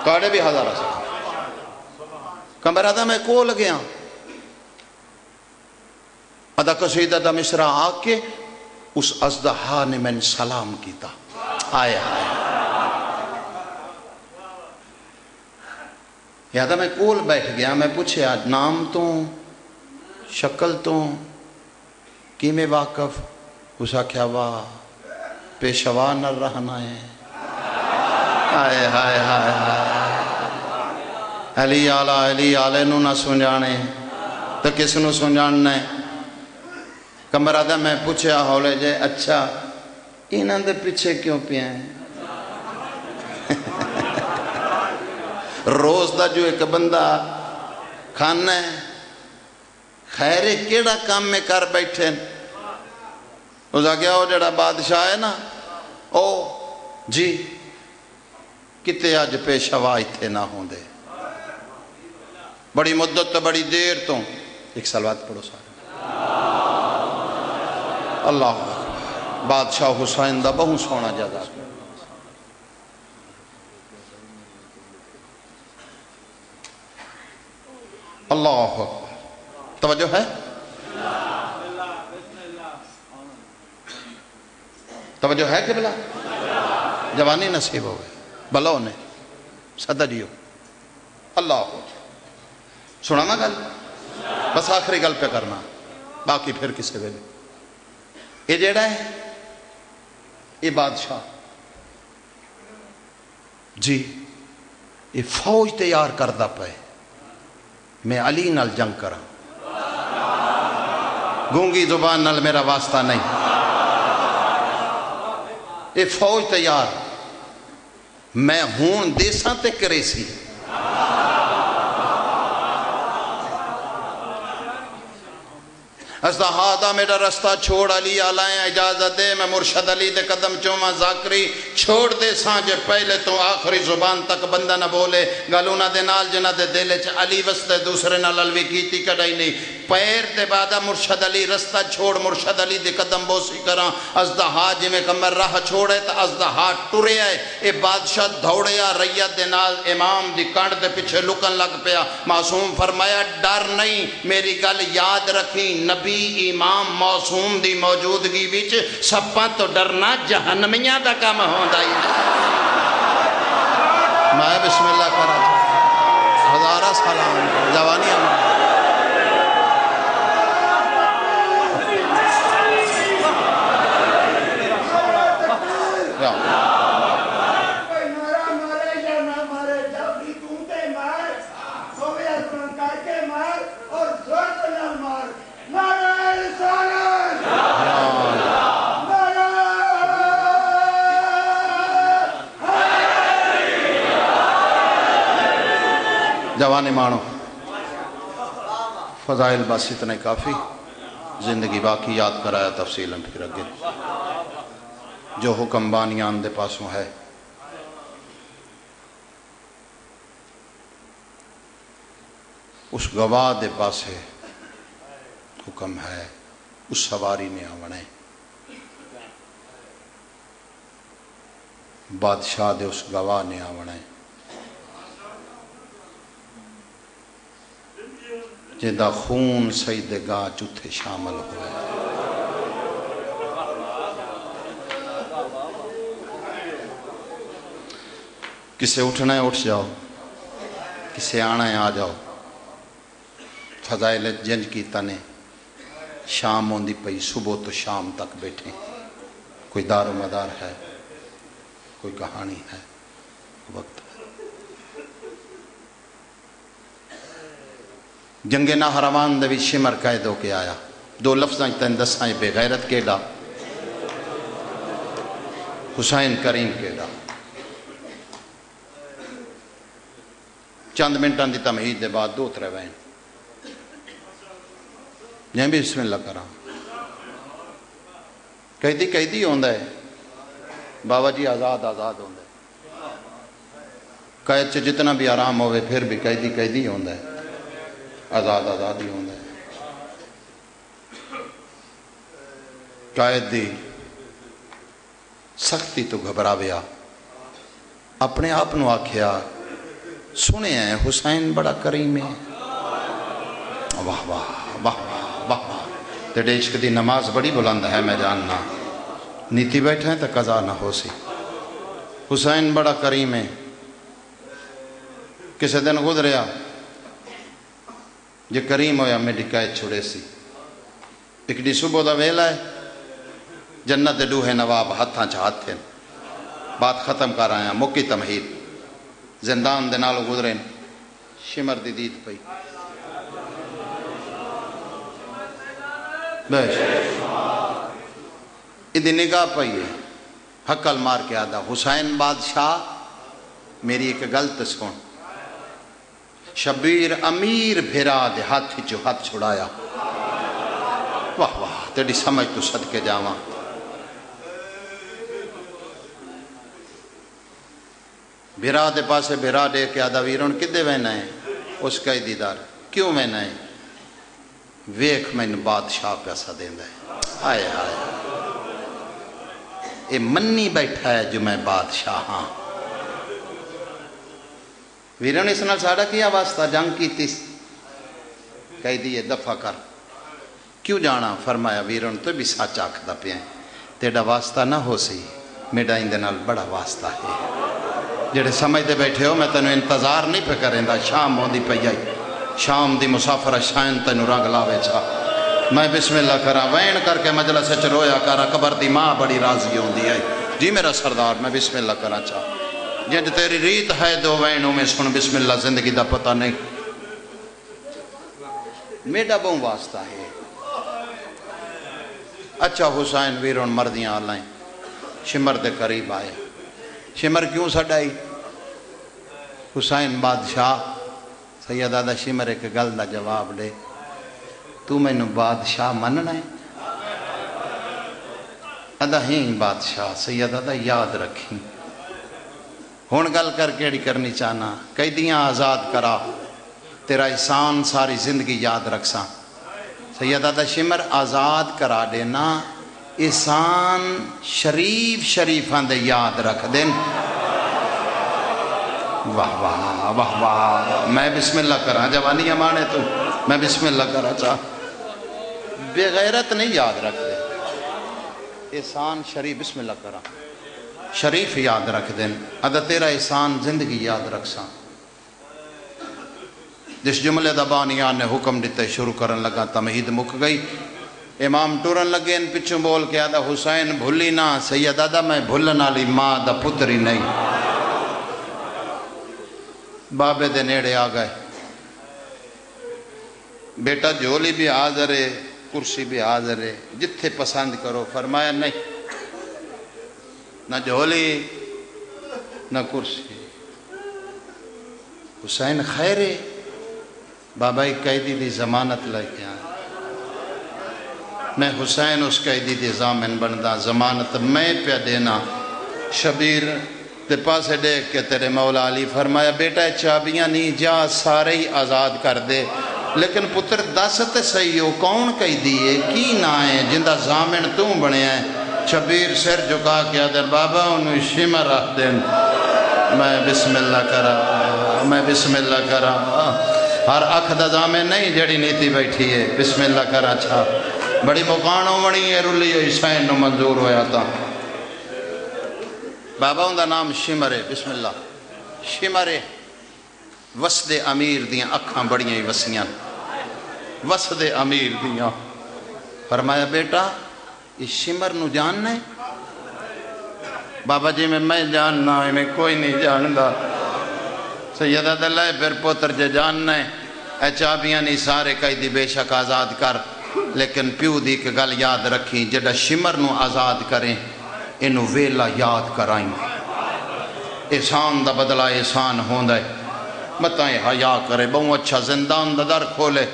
تواڈے بھی ہزارہ سلام۔ کمبر آدھا میں کول گیا ادا قصیدہ دا مصرع آ کے اس ازدہا نے میں سلام کیتا، آئے آئے یادہ میں کول بیٹھ گیا، میں پوچھے آج نام تو شکل تو کی میں واقف، اسا کیا واہ پیشوا نر رہنا ہے، آئے آئے آئے علی آلے نو نہ سنجانے تو کس نو سنجاننا ہے۔ کمبر آدھا میں پوچھا ہولے جے اچھا انہاں دے پیچھے کیوں پہ ہیں؟ روز دا جو ایک بندہ کھانا ہے خیرے کیڑا کام میں کر بیٹھے، اس آگیا ہو جڑا بادشاہ ہے نا او جی کتے آج پیشوا تھے نہ ہوں دے، بڑی مدت تو بڑی دیر تو ایک صلوات پڑھو سارے اللہ بادشاہ حسین دا بہو سونا جگہ اللہ توجہ ہے، توجہ ہے کہ بلا جوانی نصیب ہو گئے بلو نے صدہ جیو اللہ سنا نا گل بس آخری گل پہ کرنا باقی پھر کسے ویلے یہ جیڑا ہے یہ بادشاہ جی یہ فوج تیار کردہ پہ میں علی نال جنگ کرا، گونگی زبان نال میرا واسطہ نہیں، یہ فوج تیار میں ہون دیساں تے کرے سی، ازدہا میرا رستہ چھوڑ علی آلائیں اجازت دے میں مرشد علی دے قدم چوما ذاکری چھوڑ دے سانجے پہلے تو آخری زبان تک بندہ نہ بولے گلونہ دے نال جنہ دے دلے چھ علی وستے دوسرے نال الوی کیتی کڑائی نہیں پیر دے بعدہ مرشد علی رستہ چھوڑ مرشد علی دے قدم بوسی کراں ازدہا جی میں کمر راہ چھوڑے تا ازدہا ٹورے آئے اے بادشاہ دھوڑے آ ریت دے نال امام دی کانڈ دے پیچھے لکن لگ پیا، معصوم فرمایا ڈر نہیں میری گل یاد رکھی نبی امام معصوم دی موجودگی وچ سپاں تو ڈرنا جہنمیاں دا کام ہوندا ہی میں بسم اللہ کرا ہزارہ سلام جوانی امام جوانی مانو فضائل بس اتنے کافی زندگی باقی یاد کرایا تفصیل پھر اگے جو حکم بانیان دے پاسوں ہے اس گواہ دے پاسے حکم ہے اس سواری نے آونے بادشاہ دے اس گواہ نے آونے جدہ خون سید گاہ چوتھے شامل ہوئے کسے اٹھنا ہے اٹھ جاؤ کسے آنا ہے آ جاؤ فضائل جنج کی تنے شام ہوندی پئی صبح تو شام تک بیٹھیں کوئی دار و مدار ہے کوئی کہانی ہے وقت جنگ نہروان دے وچ شمر قید ہو کے آیا دو لفظاں تین دسائیں بے غیرت کیڑا حسین کریم کیڑا چند منٹاں دی تمہید دے بعد دو ترے وین جہاں بھی بسم اللہ کرا قیدی ہوندہ ہے بابا جی آزاد ہوندہ ہے قید سے جتنا بھی آرام ہوئے پھر بھی قیدی ہوندہ ہے آزاد ہی ہوندہ ہے قائد دی سختی تو گھبرا بیا اپنے آپ نو آکھیا سنے ہیں حسین بڑا کریم ہے. واہ واہ واہ واہ واہ. تیرے عشق دی نماز بڑی بلند ہے میں جاننا. نیتی بیٹھے ہیں تو قضا نہ ہو سی. حسین بڑا کریم ہے. کسی دن گزریا جے کریم ہویا میری قید چھڑے سی. ایک دی صبح دا ویلا ہے جنت ڈوہے نواب ہاتھاں چ ہاتھ تھے. بات ختم کر آیا مکی تمہید. زندان دے نالو گزرے شمر دی دید پئی. بیش ادھی نگاہ پئی ہے. حقل مار کے آدھا حسین بادشاہ میری ایک غلط سن. شبیر امیر بھیرا دے ہاتھ جو ہاتھ چھڑایا. واہ واہ تیری سمجھ تو صدقے جاواں. بھیرا دے پاسے بھیرا دے کے آدھا ویرون کدے وینا ہے. اس کا دیدار کیوں وینا ہے. ویکھ میں بادشاہ پیسہ دیندہ ہے. آئے آئے اے منی بیٹھا ہے جو میں بادشاہ ہاں. ویرون اس نال ساڑا کیا واسطہ جنگ کی تیس. کہہ دیئے دفع کر. کیوں جانا. فرمایا ویرون تو بھی سچ آکھدا پیا ہے. تیڑا واسطہ نہ ہو سی میڈا اندے نال بڑا واسطہ ہے. جڑے سمجھتے بیٹھے ہو میں تینوں انتظار نہیں پہ کریں دا. شام ہو دی پہ جائی. شام دی مسافر شائن تینوں رنگ لاوے چھا. میں بسم اللہ کرا وین کر کے مجلس چ رویا کرا. قبر دی ماں بڑی راضی ہوں دی ہے. جی میرا سردار میں بسم اللہ کرا چاہ. جنج تیری ریت ہے دو وینوں میں سن بسم اللہ زندگی دا پتہ نہیں. میڈا بہن واسطہ ہے. اچھا حسین ویرون مردیاں آلائیں. شمر دے قریب آئے. شمر کیوں سڑائی. حسین بادشاہ سیدہ شمر ایک گل دا جواب دے. تو میں نو بادشاہ مننا ہے. ادا ہی بادشاہ سیدہ دا یاد رکھی. ہون گل کر کیڑی کرنی چاہنا. قیدیاں آزاد کرا تیرا احسان ساری زندگی یاد رکھساں. سیدہ دا شمر آزاد کرا دینا احسان شریف شریفاں دے یاد رکھ دین. واہ واہ واہ واہ. میں بسم اللہ کرا جوانی امانے تو میں بسم اللہ کرا چاہ. بے غیرت نہیں یاد رکھ دے. احسان شریف بسم اللہ کرا شریف یاد رکھ دین. ادا تیرا احسان زندگی یاد رکھساں. جس جملے دا بانیان نے حکم دیتے شروع کرن لگا تمہید مک گئی. امام ٹورن لگے ان پچھوں بول کے آدھا حسین بھولی نہ. سید آدھا میں بھولن والی ماں دا پتری نہیں. بابے دے نیڑے آ گئے. بیٹا جھولی بھی حاضر ہے کرسی بھی حاضر ہے جتھے پسند کرو. فرمایا نہیں نہ جھولی نہ کرسی. حسین خیر ہے. بابا ایک قیدی دی ضمانت لے کے آئے. میں حسین اس قیدی دی ضامن بندا. ضمانت میں پہ دینا. شبیر تے پاسے دیکھ کے تیرے مولا علی فرمایا بیٹا چابیاں نہیں جا سارے ہی آزاد کر دے. لیکن پتر دس تے صحیح ہو کون قیدی ہے کی نہ ہے جندہ ضامن تو بنے ہیں. شبیر سر جھکا کے آدھر بابا انہوں شمر رکھ دیں. میں بسم اللہ کرا میں بسم اللہ کرا. ہر اکھ دا ضامن نہیں جڑی نیتی بیٹھی ہے. بسم اللہ کرا چھا. بڑی مکانوں بنی ہے رلی حسین نو منظور ہویا تھا. بابا ان دا نام شمر ہے. بسم اللہ شمر ہے. وسد امیر دیاں اکھاں بڑیاں ہی وسیاں. وسد امیر دیاں. فرمایا بیٹا اس شمر نو جاننا ہے. بابا جی میں جاننا ہے میں کوئی نہیں جاندا. سیدہ دلائے پھر پوتر جے جاننا ہے. اے چابیاں نہیں سارے قیدی بے شک آزاد کر. لیکن پیو دی کہ گل یاد رکھیں جڑا شمر نو آزاد کریں انہوں ویلا یاد کرائیں. احسان دا بدلہ احسان ہوندہ ہے. متائیں حیا کرے بہوں اچھا زندان دا در کھولے.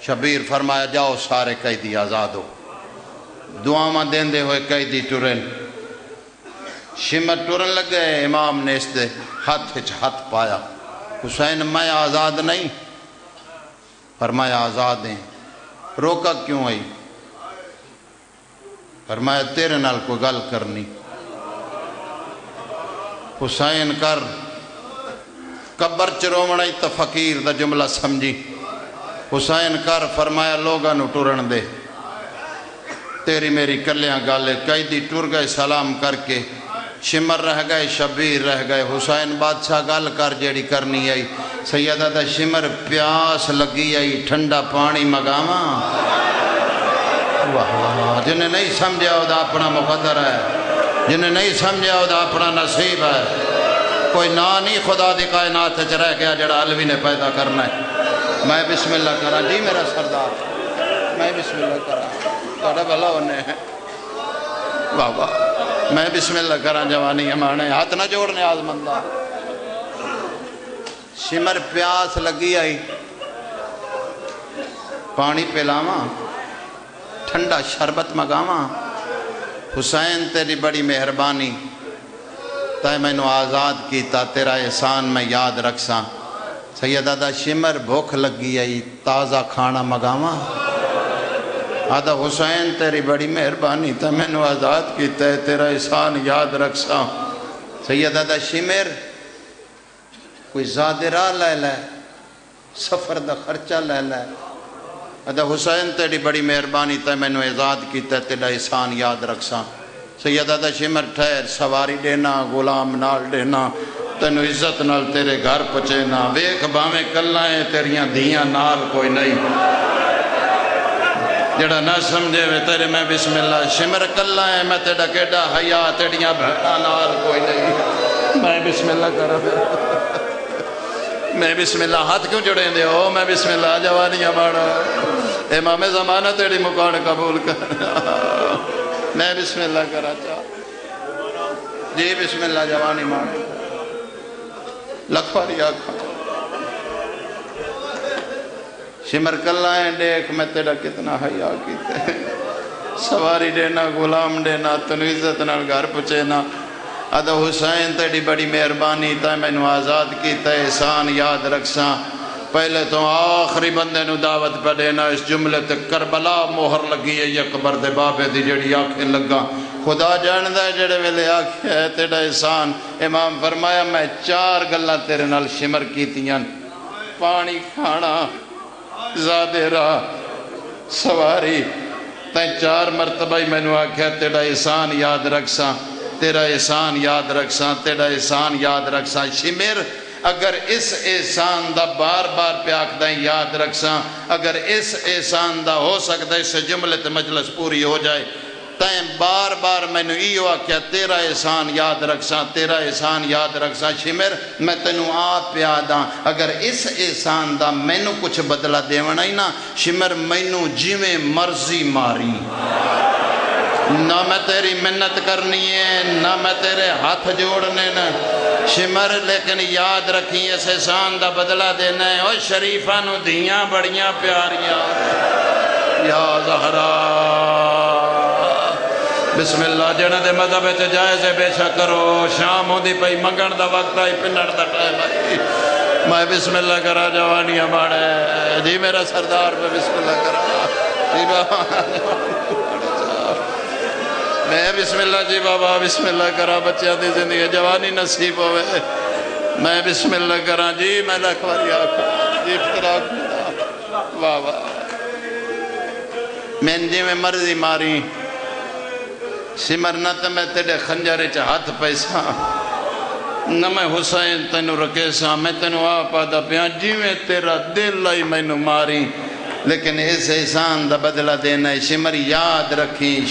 شبیر فرمایا جاؤ سارے قیدی آزاد ہو. دعاواں دیندے ہوئے قیدی ٹرن. شمر ٹرن لگ گئے. امام نے اس دے ہاتھ ہاتھ پایا. حسین میں آزاد نہیں. فرمایا آزاد ہیں. روکا کیوں آئی. فرمایا تیرے نال کوئی گل کرنی. حسین کر. قبر چ رونا ہی تو فقیر دا جملہ سمجھی حسین کر فرمایا لوگاں نو ٹرن دے تیری میری کلیاں گالے قیدی ٹر گئے سلام کر کے شمر رہ گئے شبیر رہ گئے حسین بادشاہ گل کر جیڑی کرنی آئی سیدہ دا شمر پیاس لگی آئی ٹھنڈا پانی مگاواں جنہیں نہیں سمجھا وہ اپنا مقدر ہے جنہیں نہیں سمجھا وہ اپنا نصیب ہے کوئی نا نہیں خدا دی کائنات چ رہ گیا جڑا علوی نے پیدا کرنا ہے میں بسم اللہ کرا جی میرا سردار میں بسم اللہ کرا توڑا بھلا ہونے ہیں واہ واہ میں بسم اللہ کرا جوانی ہمانے ہاتھ نہ جوڑنے آزمندہ شمر پیاس لگی آئی پانی پلاواں ٹھنڈا شربت مگاواں حسین تیری بڑی مہربانی تے میں نو آزاد کیتا تیرا احسان میں یاد رکھساں سیدہ دا شمر بھوک لگی آئی تازہ کھانا مگاواں آدھا حسین تیری بڑی مہربانی تے میں نو آزاد کیتا ہے تیرا احسان یاد رکھساں سیدہ دا شمر کوئی زادرہ لے لے سفر دا خرچہ لے لے آدھا حسین تیری بڑی مہربانی تے میں نو آزاد کیتا ہے تیرا احسان یاد رکھساں سیدہ دا شمر ٹھہر سواری دینا غلام نال دینا تینو عزت نال تیرے گھر پچینا ویکھ باویں کلائیں تیریاں دیاں نال کوئی نہیں جڑا نہ سمجھے وے تیرے میں بسم اللہ شمر کلائیں میں تیڑا کیڑا حیا تیڑیاں بھٹا نال کوئی نہیں میں بسم اللہ کرا میں بسم اللہ ہاتھ کیوں جڑیں دے ہو میں بسم اللہ جوانیاں ماڑا امام زمانہ تیڑی مکان قبول کرنا میں بسم اللہ کرا چاہ جی بسم اللہ جوانی ماڑا لکھواری آکھا شمر کلائیں دیکھ میں تیڑا کتنا حیا کیتے ہیں سواری دینا غلام دینا تنو عزت نال گھر پچینا ادھا حسین تیڑی بڑی مہربانی تا میں نو آزاد کیتا احسان یاد رکھساں پہلے تو آخری بندے نو دعوت پہ دینا اس جملے تے کربلا مہر لگی ہے یک برد بابے دی جڑی آنکھیں لگا خدا جاندہ ہے جڑے ویلے آنکھیں ہے تیڑا احسان امام فرمایا میں 4 گلہ تیرے نال شمر کیتیاں پانی کھانا زادے راہ سواری تین 4 مرتبہ میں نو آنکھیں تیڑا احسان یاد رکھساں تیرا احسان یاد رکھساں تیرا احسان یاد رکھساں شمر اگر اس احسان دا بار بار پیاک دائیں یاد رکھساں اگر اس احسان دا ہو سکتا ہے اس سے جملت مجلس پوری ہو جائے تائیں بار بار میں نے ایو آکیا تیرا احسان یاد رکھساں تیرا احسان یاد رکھساں شمر میں تینو آپ پیاداں اگر اس احسان دا میں نو کچھ بدلہ دیونا ہی نا شمر میں نو جیویں مرضی ماری نہ میں تیری منت کرنی ہے نہ میں تیرے ہاتھ جوڑنے نا شمر لیکن یاد رکھیں اس احسان دا بدلہ دینا ہے او شریفہ نو دیاں بڑیاں پیاریاں یا زہرا بسم اللہ جنہ دے مذہب تے جائزے بے شک کرو شام ہوں دی پئی منگن دا وقت آئی پنڑ دا ٹائم آئی میں بسم اللہ کرا جوانی ہمارے جی میرا سردار پہ بسم اللہ کرا جی بابا میں بسم اللہ جی بابا بسم اللہ کرا بچیاں دی زندگی جوانی نصیب ہوئے میں بسم اللہ کرا جی میں لکھواری آکھا جی افتراک واہ واہ میں جی میں مرضی ماری سمر نہ تو میں تیرے خنجرے چا ہاتھ پیسا نہ میں حسین تینو رکھے سا میں تینو آپ آدھا پیاں جی میں تیرا دل لائی میں نو ماری لیکن اس احسان دا بدلہ دینا ہے شمر یاد رکھیں